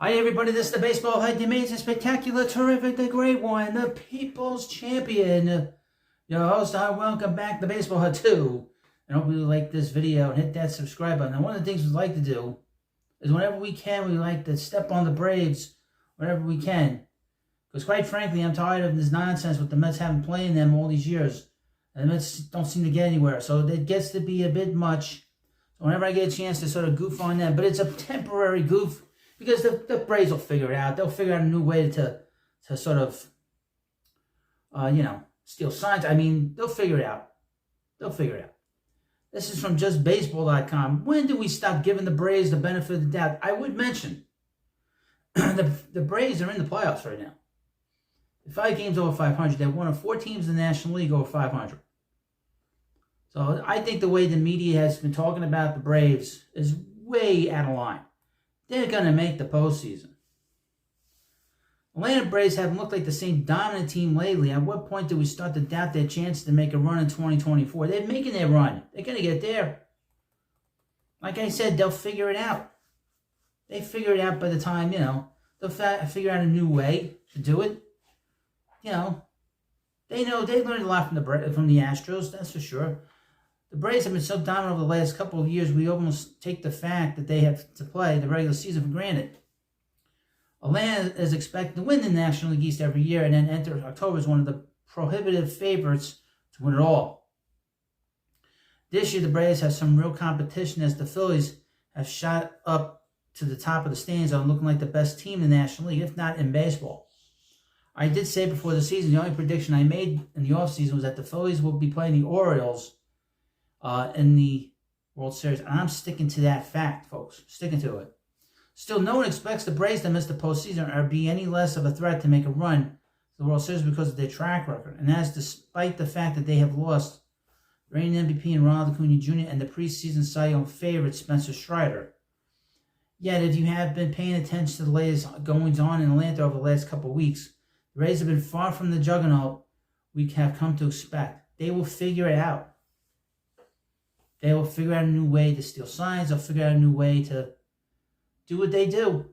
Hi everybody, this is the Baseball Head, the amazing, spectacular, terrific, the great one, the People's Champion. Your host, I welcome back the Baseball Head too. And I hope you like this video and hit that subscribe button. Now, one of the things we like to do is whenever we can, we like to step on the Braves whenever we can. Because quite frankly, I'm tired of this nonsense with the Mets having playing them all these years. And the Mets don't seem to get anywhere. So it gets to be a bit much. So whenever I get a chance to sort of goof on them, but it's a temporary goof. Because the Braves will figure it out. They'll figure out a new way to sort of, steal signs. I mean, they'll figure it out. They'll figure it out. This is from JustBaseball.com. When do we stop giving the Braves the benefit of the doubt? I would mention the Braves are in the playoffs right now. They're 5 games over 500. They're one of 4 teams in the National League over 500. So I think the way the media has been talking about the Braves is way out of line. They're going to make the postseason. Atlanta Braves haven't looked like the same dominant team lately. At what point do we start to doubt their chance to make a run in 2024? They're making their run. They're going to get there. Like I said, they'll figure it out. They figure it out by the time, they'll figure out a new way to do it. They know they learned a lot from the Astros, that's for sure. The Braves have been so dominant over the last couple of years, we almost take the fact that they have to play the regular season for granted. Atlanta is expected to win the National League East every year and then enter October as one of the prohibitive favorites to win it all. This year, the Braves have some real competition as the Phillies have shot up to the top of the standings and looking like the best team in the National League, if not in baseball. I did say before the season, the only prediction I made in the offseason was that the Phillies will be playing the Orioles in the World Series. And I'm sticking to that fact, folks. Sticking to it. Still, no one expects the Braves to miss the postseason or be any less of a threat to make a run to the World Series because of their track record. And that's despite the fact that they have lost reigning MVP in Ronald Acuna Jr. and the preseason Cy Young favorite Spencer Strider. Yet, if you have been paying attention to the latest goings-on in Atlanta over the last couple of weeks, the Rays have been far from the juggernaut we have come to expect. They will figure it out. They will figure out a new way to steal signs. They'll figure out a new way to do what they do.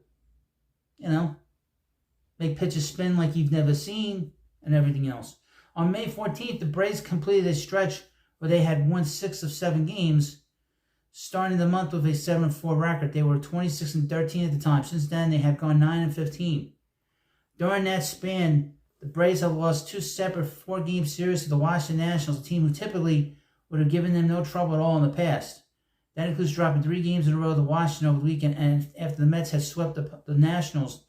Make pitches spin like you've never seen and everything else. On May 14th, the Braves completed a stretch where they had won 6 of 7 games, starting the month with a 7-4 record. They were 26-13 at the time. Since then, they have gone 9-15. During that span, the Braves have lost 2 separate 4-game series to the Washington Nationals, a team who typically would have given them no trouble at all in the past. That includes dropping 3 games in a row to Washington over the weekend, and after the Mets had swept the Nationals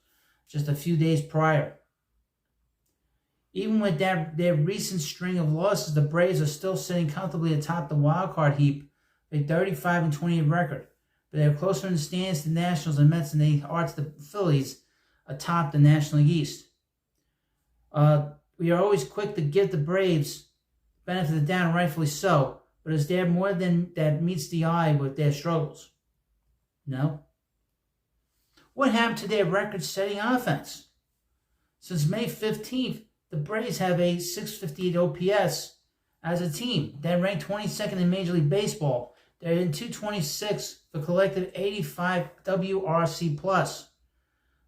just a few days prior. Even with their recent string of losses, the Braves are still sitting comfortably atop the wild card heap with a 35-28 record. But they are closer in the stands to the Nationals and Mets than they are to the Phillies atop the National League East. We are always quick to give the Braves benefit of the doubt, and rightfully so, but is there more than that meets the eye with their struggles? No. What happened to their record-setting offense? Since May 15th, the Braves have a .658 OPS as a team. They're ranked 22nd in Major League Baseball. They're in .226 for collective 85 WRC+.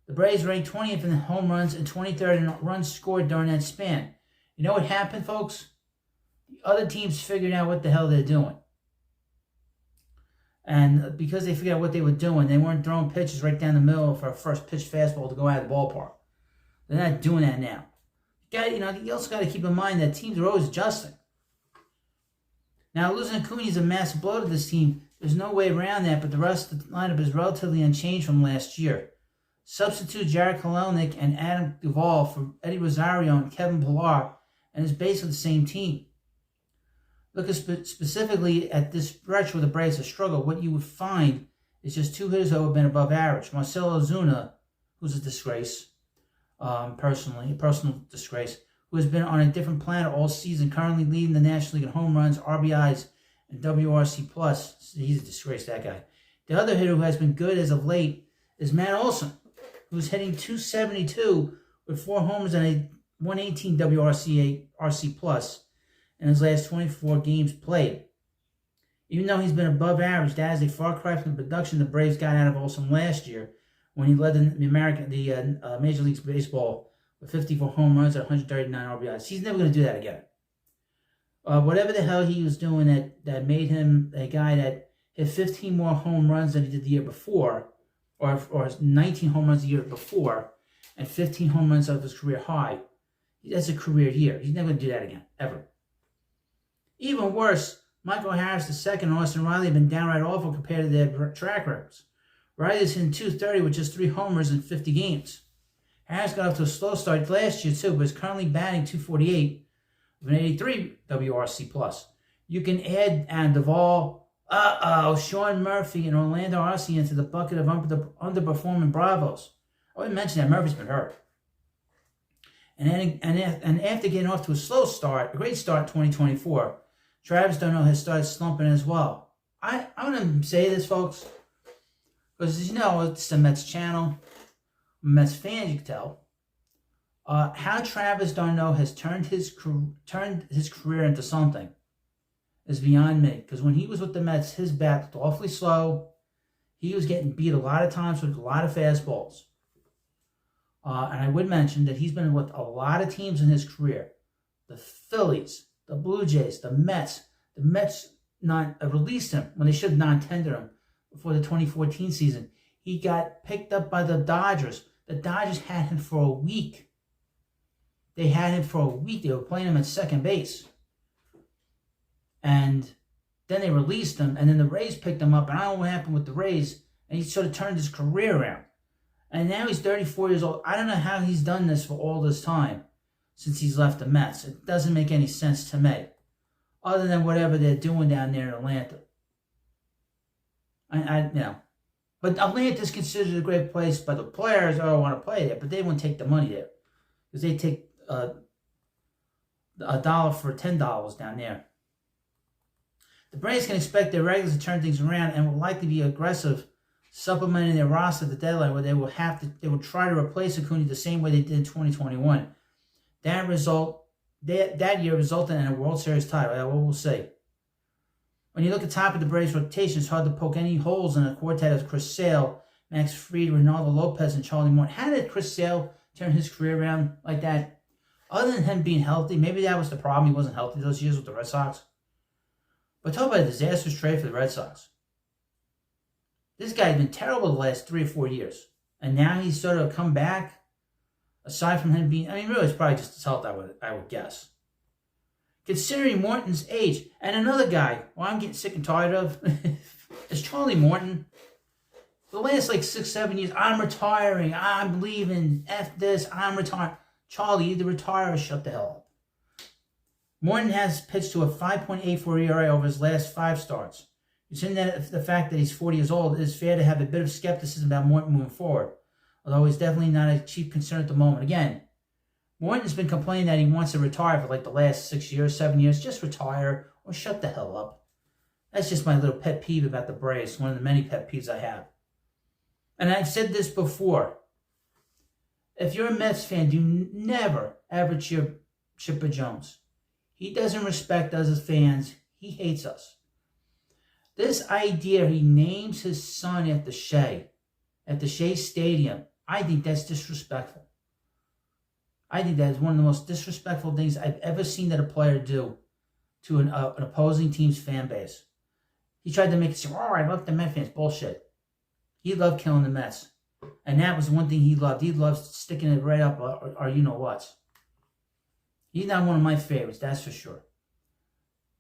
The Braves ranked 20th in home runs and 23rd in runs scored during that span. You know what happened, folks? The other teams figured out what the hell they're doing. And because they figured out what they were doing, they weren't throwing pitches right down the middle for a first pitch fastball to go out of the ballpark. They're not doing that now. You also got to keep in mind that teams are always adjusting. Now, losing Acuna is a massive blow to this team. There's no way around that, but the rest of the lineup is relatively unchanged from last year. Substitute Jarred Kelenic and Adam Duvall for Eddie Rosario and Kevin Pillar, and it's basically the same team. Looking specifically at this stretch where the Braves have struggled, what you would find is just 2 hitters who have been above average. Marcell Ozuna, who's a disgrace, a personal disgrace, who has been on a different planet all season, currently leading the National League in home runs, RBIs, and WRC+. He's a disgrace, that guy. The other hitter who has been good as of late is Matt Olson, who's hitting .272 with 4 homers and a 118 WRC+ in his last 24 games played. Even though he's been above average, that is a far cry from the production the Braves got out of Olson last year, when he led the Major League Baseball with 54 home runs and 139 RBIs. He's never going to do that again. Whatever the hell he was doing that made him a guy that hit 15 more home runs than he did the year before, or 19 home runs the year before, and 15 home runs of his career high. That's a career year. He's never going to do that again, ever. Even worse, Michael Harris II and Austin Riley have been downright awful compared to their track records. Riley's hitting .230 with just 3 homers in 50 games. Harris got off to a slow start last year too, but is currently batting .248 with an 83 WRC+. You can add Adam Duvall, Sean Murphy, and Orlando Arcia into the bucket of underperforming Bravos. I would mention that Murphy's been hurt. And after getting off to a great start in 2024, Travis d'Arnaud has started slumping as well. I'm going to say this, folks, because as you know, it's the Mets channel. Mets fans, you can tell. How Travis d'Arnaud has turned his career into something is beyond me. Because when he was with the Mets, his bat looked awfully slow. He was getting beat a lot of times with a lot of fastballs. And I would mention that he's been with a lot of teams in his career. The Phillies, the Blue Jays, the Mets. The Mets not released him when they should have non-tendered him before the 2014 season. He got picked up by the Dodgers. The Dodgers had him for a week. They had him for a week. They were playing him at second base. And then they released him, and then the Rays picked him up. And I don't know what happened with the Rays, and he sort of turned his career around. And now he's 34 years old. I don't know how he's done this for all this time since he's left the Mets. It doesn't make any sense to me, other than whatever they're doing down there in Atlanta. But Atlanta is considered a great place by the players. I want to play there, but they won't take the money there because they take $1 for $10 down there. The Braves can expect their regulars to turn things around and will likely be aggressive, supplementing their roster at the deadline, where they will try to replace Acuna the same way they did in 2021. That year resulted in a World Series title. Yeah, well, we'll see. When you look at top of the Braves rotation, it's hard to poke any holes in a quartet of Chris Sale, Max Fried, Ronaldo Lopez, and Charlie Morton. How did Chris Sale turn his career around like that? Other than him being healthy, maybe that was the problem. He wasn't healthy those years with the Red Sox. But talk about a disastrous trade for the Red Sox. This guy's been terrible the last 3 or 4 years. And now he's sort of come back. Aside from him being, really, it's probably just his health, I would guess. Considering Morton's age, and another guy, I'm getting sick and tired of, is Charlie Morton. For the last 6-7 years, I'm retiring, I'm leaving, F this, I'm retiring. Charlie, either retire or shut the hell up. Morton has pitched to a 5.84 ERA over his last 5 starts. Considering the fact that he's 40 years old, it is fair to have a bit of skepticism about Morton moving forward, although he's definitely not a chief concern at the moment. Again, Morton's been complaining that he wants to retire for the last 6 years, 7 years. Just retire or shut the hell up. That's just my little pet peeve about the Braves, one of the many pet peeves I have. And I've said this before. If you're a Mets fan, do never ever cheer Chipper Jones. He doesn't respect us as fans. He hates us. This idea he names his son after Shea, at the Shea Stadium, I think that's disrespectful. I think that is one of the most disrespectful things I've ever seen that a player do to an opposing team's fan base. He tried to make it seem, I love the Mets fans. Bullshit. He loved killing the Mets. And that was one thing he loved. He loved sticking it right up or you-know-whats. He's not one of my favorites, that's for sure.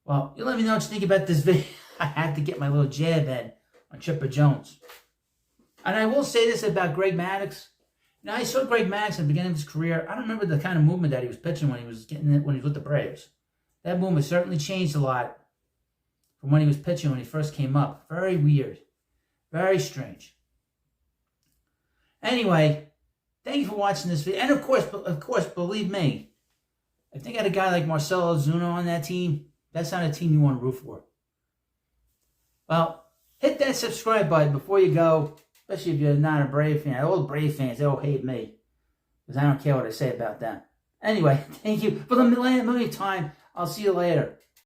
Well, you let me know what you think about this video. I had to get my little jab in on Chipper Jones. And I will say this about Greg Maddux. Now, I saw Greg Maddux at the beginning of his career. I don't remember the kind of movement that he was pitching when he was with the Braves. That movement certainly changed a lot from when he was pitching when he first came up. Very weird. Very strange. Anyway, thank you for watching this video. And of course, believe me, if they got a guy like Marcell Ozuna on that team, that's not a team you want to root for. Well, hit that subscribe button before you go, especially if you're not a Brave fan. All the Brave fans, they'll hate me because I don't care what I say about them. Anyway, thank you for the millionth time. I'll see you later.